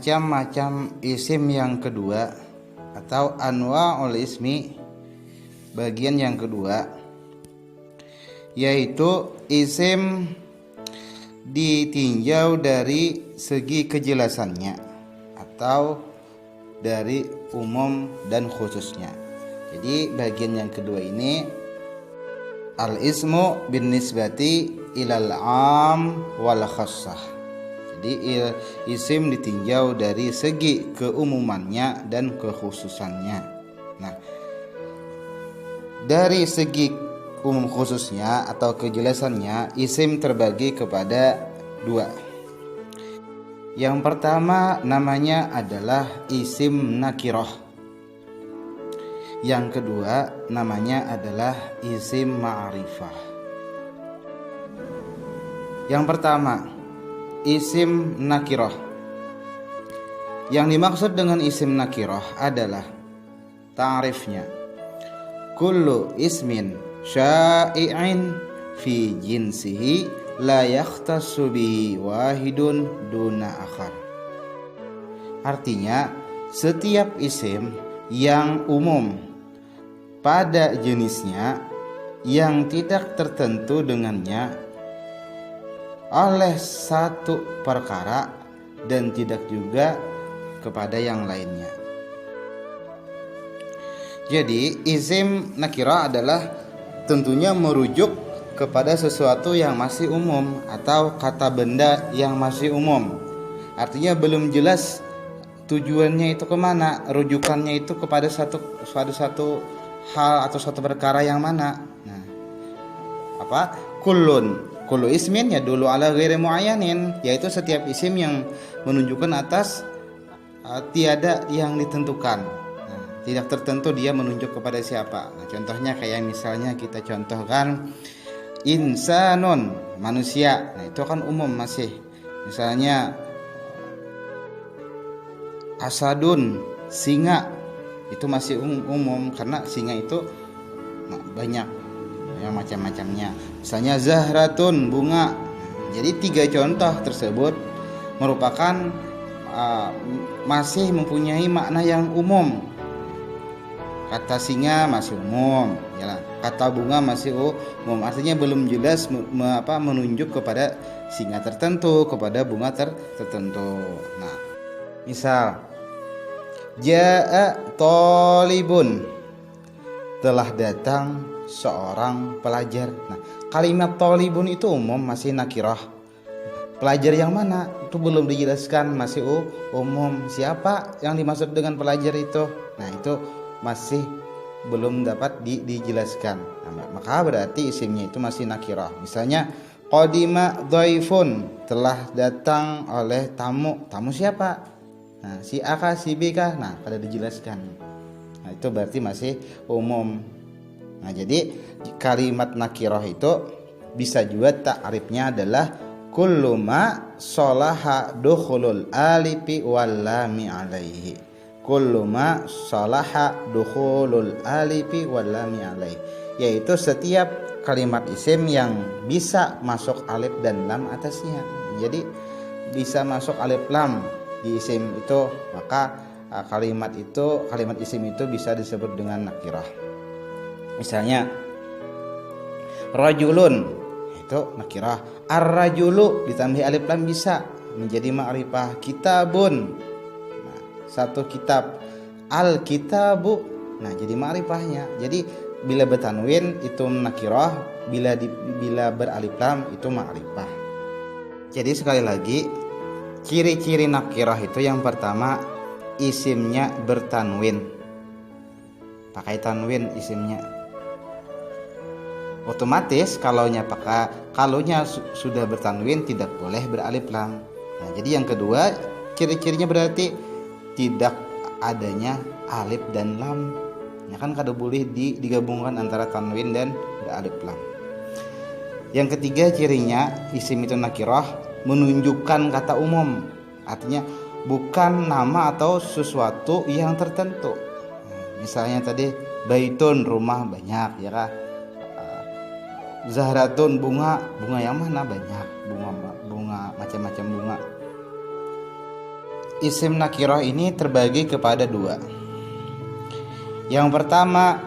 macam-macam isim yang kedua atau anwaul ismi bagian yang kedua, yaitu isim ditinjau dari segi kejelasannya atau dari umum dan khususnya. Jadi bagian yang kedua ini al-ismu bin nisbati ilal am wal khassah. Jadi isim ditinjau dari segi keumumannya dan kekhususannya. Nah, dari segi umum khususnya atau kejelasannya, isim terbagi kepada dua. Yang pertama namanya adalah isim nakirah. Yang kedua namanya adalah isim ma'rifah. Yang pertama, isim nakirah. Yang dimaksud dengan isim nakirah adalah ta'rifnya. Kullu ismin sya'i'in fi jinsihi la yakhtassu bihi wahidun duna akhar. Artinya, setiap isim yang umum pada jenisnya yang tidak tertentu dengannya oleh satu perkara dan tidak juga kepada yang lainnya. Jadi isim nakirah adalah tentunya merujuk kepada sesuatu yang masih umum atau kata benda yang masih umum. Artinya belum jelas tujuannya itu kemana, rujukannya itu kepada satu hal atau suatu perkara yang mana. Nah, Kullu ismin ya dulu ala ghairi muayyanin, yaitu setiap isim yang menunjukkan atas tiada yang ditentukan. Nah, tidak tertentu dia menunjuk kepada siapa. Nah, contohnya kayak misalnya kita contohkan insanun, manusia. Nah, itu kan umum masih. Misalnya asadun, singa. Itu masih umum karena singa itu banyak yang macam-macamnya. Misalnya zahratun, bunga. Jadi 3 contoh tersebut merupakan masih mempunyai makna yang umum. Kata singa masih umum, ya. Kata bunga masih umum. Artinya belum jelas menunjuk kepada singa tertentu, kepada bunga tertentu. Nah, misal jaa talibun, telah datang seorang pelajar. Nah, kalimat talibun itu umum, masih nakirah. Pelajar yang mana? Itu belum dijelaskan, masih umum. Siapa yang dimaksud dengan pelajar itu? Nah, itu masih belum dapat dijelaskan. Nah, maka berarti isimnya itu masih nakirah. Misalnya qadima dhaifun, telah datang oleh tamu. Tamu siapa? Nah, si A kah, si B kah? Nah, kada dijelaskan. Nah, itu berarti masih umum. Nah, jadi kalimat nakirah itu bisa juga ta'rifnya adalah kullu ma shalaha dukhulul alifi wal lami alaihi. Kullu ma shalaha dukhulul alifi wal lami alaihi, yaitu setiap kalimat isim yang bisa masuk alif dan lam atasnya. Jadi bisa masuk alif lam di isim itu, maka kalimat isim itu bisa disebut dengan nakirah. Misalnya rajulun, itu nakirah. Ar-rajulu ditambah alif lam bisa menjadi ma'rifah. Kitabun, nah, satu kitab. Al-kitabu, nah jadi ma'rifahnya. Jadi bila bertanwin itu nakirah, bila beralif lam itu ma'rifah. Jadi sekali lagi, ciri-ciri nakirah itu yang pertama isimnya bertanwin. Pakai tanwin isimnya. Otomatis kalaunya sudah bertanwin tidak boleh beralif lam. Nah, jadi yang kedua ciri-cirinya berarti tidak adanya alif dan lam. Ya kan kada boleh digabungkan antara tanwin dan beralif lam. Yang ketiga cirinya isim itu nakirah menunjukkan kata umum. Artinya bukan nama atau sesuatu yang tertentu. Misalnya tadi baitun, rumah banyak, ya kan? Zahratun, bunga yang mana? Banyak, bunga macam-macam bunga. isim nakirah ini terbagi kepada dua. Yang pertama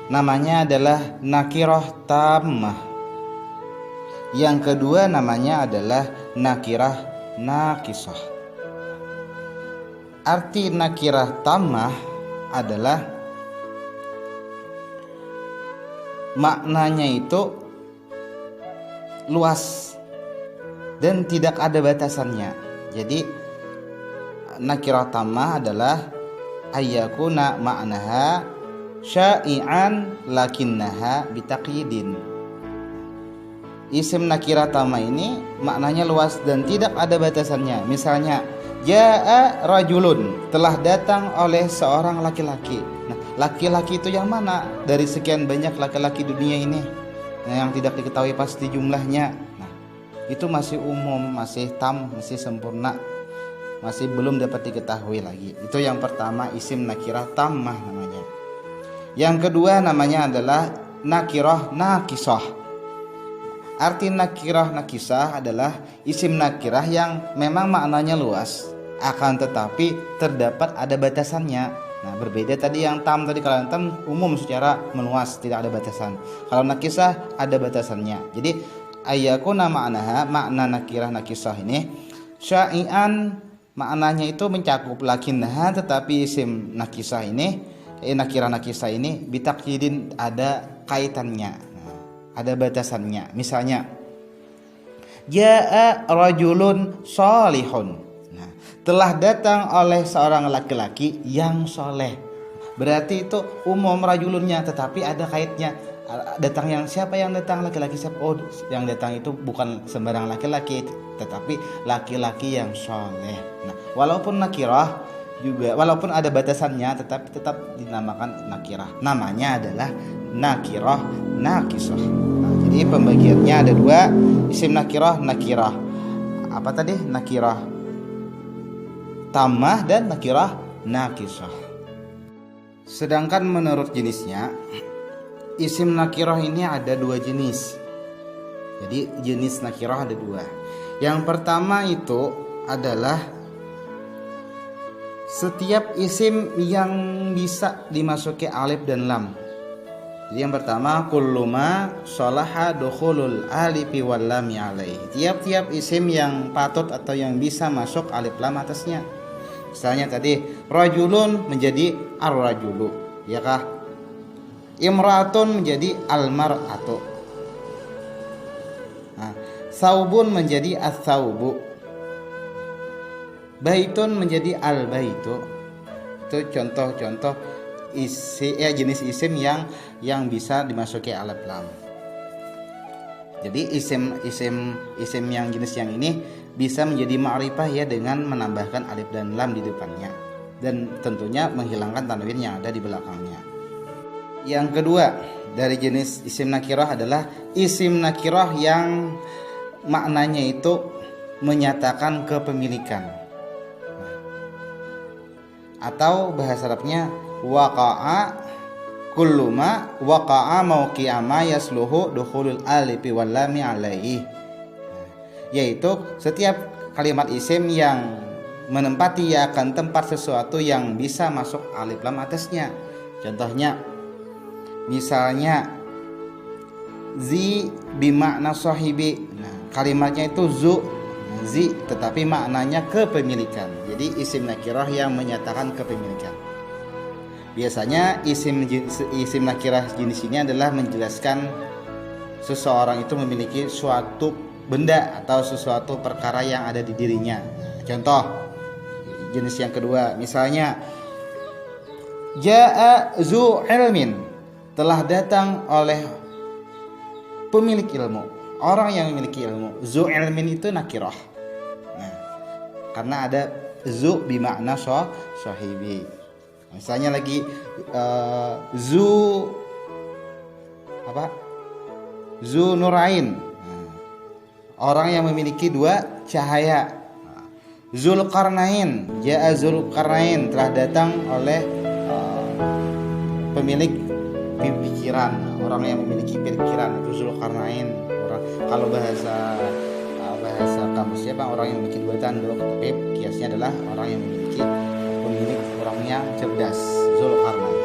namanya adalah nakirah tammah. Yang kedua namanya adalah nakirah nakisah. Arti nakirah tammah adalah maknanya itu luas dan tidak ada batasannya. Jadi nakirah tammah adalah ayyakuna ma'naha syai'an lakinnaha bitaqyidin. Isim nakirah tammah ini maknanya luas dan tidak ada batasannya. Misalnya jaa rajulun, telah datang oleh seorang laki-laki. Nah, laki-laki itu yang mana dari sekian banyak laki-laki dunia ini? Nah, yang tidak diketahui pasti jumlahnya. Nah, itu masih umum, masih tam, masih sempurna, masih belum dapat diketahui lagi. Itu yang pertama, isim nakirah tammah namanya. Yang kedua namanya adalah nakirah nakisah. Arti nakirah nakisah adalah isim nakirah yang memang maknanya luas, akan tetapi terdapat ada batasannya. Nah, berbeda tadi yang tam tadi, kalau yang tam umum secara meluas tidak ada batasan. Kalau nakisah ada batasannya. Jadi ayyakuna ma'naha, makna nakirah nakisah ini syai'an, maknanya itu mencakup, lakinnaha tetapi isim nakisah ini nakirah nakisah ini bitaqyidin, ada kaitannya. Ada batasannya. Misalnya jaa rajulun shalihun. Nah, telah datang oleh seorang laki-laki yang soleh. Berarti itu umum rajulunnya, tetapi ada kaitnya. Datang yang siapa yang datang? Laki-laki siapa? Oh, yang datang itu bukan sembarang laki-laki, tetapi laki-laki yang soleh. Nah, walaupun nakirah juga, walaupun ada batasannya, tetapi tetap dinamakan nakirah. Namanya adalah nakirah nakisah. Nah, jadi pembagiannya ada dua, isim nakirah nakirah. Apa tadi? Nakirah tammah dan nakirah nakisah. Sedangkan menurut jenisnya, isim nakirah ini ada dua jenis. Jadi jenis nakirah ada dua. Yang pertama itu adalah setiap isim yang bisa dimasuki alif dan lam. Jadi yang pertama kulluma sholaha dukhulul alifi wal lami alaihi. Tiap-tiap isim yang patut atau yang bisa masuk alif lam atasnya. Misalnya tadi rajulun menjadi ar-rajulu, ya kah? Imra'atun menjadi al-mar'atu. Nah, saubun menjadi as-saubu. Baitun menjadi al-baitu. Itu contoh-contoh jenis isim yang bisa dimasuki alif lam. Jadi isim yang jenis yang ini bisa menjadi ma'rifah ya dengan menambahkan alif dan lam di depannya, dan tentunya menghilangkan tanwin yang ada di belakangnya. Yang kedua dari jenis isim nakirah adalah isim nakirah yang maknanya itu menyatakan kepemilikan, atau bahasa Arabnya waqa'a kulluma waqa'a mauqi'a ma yasluhu dukhulul alifi wal lami alaihi. Yaitu setiap kalimat isim yang menempati akan tempat sesuatu yang bisa masuk alif lam atasnya. Contohnya misalnya zi bimakna sahibi. Nah, kalimatnya itu zi tetapi maknanya kepemilikan. Jadi isim nakirah yang menyatakan kepemilikan. Biasanya isim nakirah jenis ini adalah menjelaskan seseorang itu memiliki suatu benda atau sesuatu perkara yang ada di dirinya. Contoh jenis yang kedua, misalnya jaa zu ilmin, telah datang oleh pemilik ilmu, orang yang memiliki ilmu. Zu ilmin itu nakirah. Nah, karena ada zu bimakna sahibi. Misalnya lagi zu nurain, orang yang memiliki dua cahaya. Zulkarnain, jaa Zulkarnain, telah datang oleh pemilik pikiran, orang yang memiliki pikiran, itu Zulkarnain. Kalau bahasa bahasa kamusnya bang, orang yang memiliki dua tanduk, tapi kiasnya adalah orang yang memiliki pemilik orang yang cerdas, Zulkarnain.